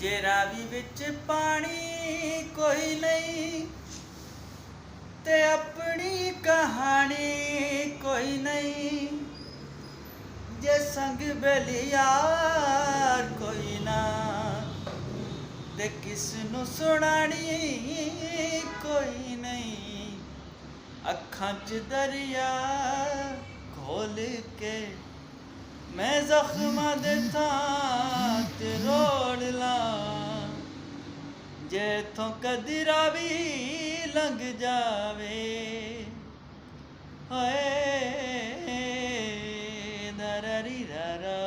जे रावी विच पानी कोई नहीं ते अपनी कहानी कोई नहीं, जे संग बेलियार कोई ना ते किसनू सुनानी कोई नहीं। अखां च दरिया खोल के मैं जख्मां दे थां ते रोड़ लां, जे इत्थों कदी रावी लंघ जावे हाय दररी दरा।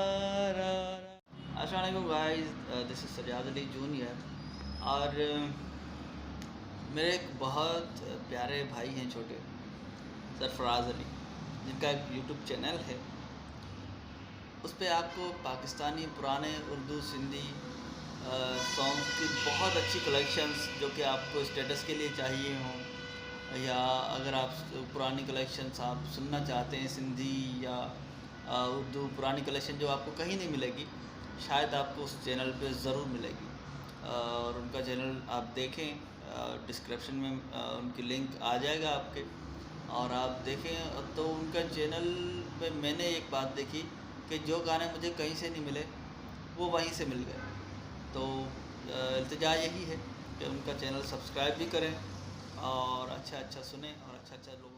अस्सलाम वालेकुम guys, this is Sajjad Ali junior. और मेरे एक बहुत प्यारे भाई हैं छोटे, सरफराज अली, जिनका एक यूट्यूब चैनल है। उस पर आपको पाकिस्तानी पुराने उर्दू सिंधी सॉन्ग्स की बहुत अच्छी कलेक्शंस, जो कि आपको स्टेटस के लिए चाहिए हों, या अगर आप पुरानी कलेक्शंस आप सुनना चाहते हैं सिंधी या उर्दू पुरानी कलेक्शन जो आपको कहीं नहीं मिलेगी, शायद आपको उस चैनल पे ज़रूर मिलेगी। और उनका चैनल आप देखें, डिस्क्रिप्शन में उनकी लिंक आ जाएगा आपके, और आप देखें तो उनका चैनल पे मैंने एक बात देखी कि जो गाने मुझे कहीं से नहीं मिले वो वहीं से मिल गए। तो इल्तिजा यही है कि उनका चैनल सब्सक्राइब भी करें और अच्छा अच्छा सुने और अच्छा अच्छा लोग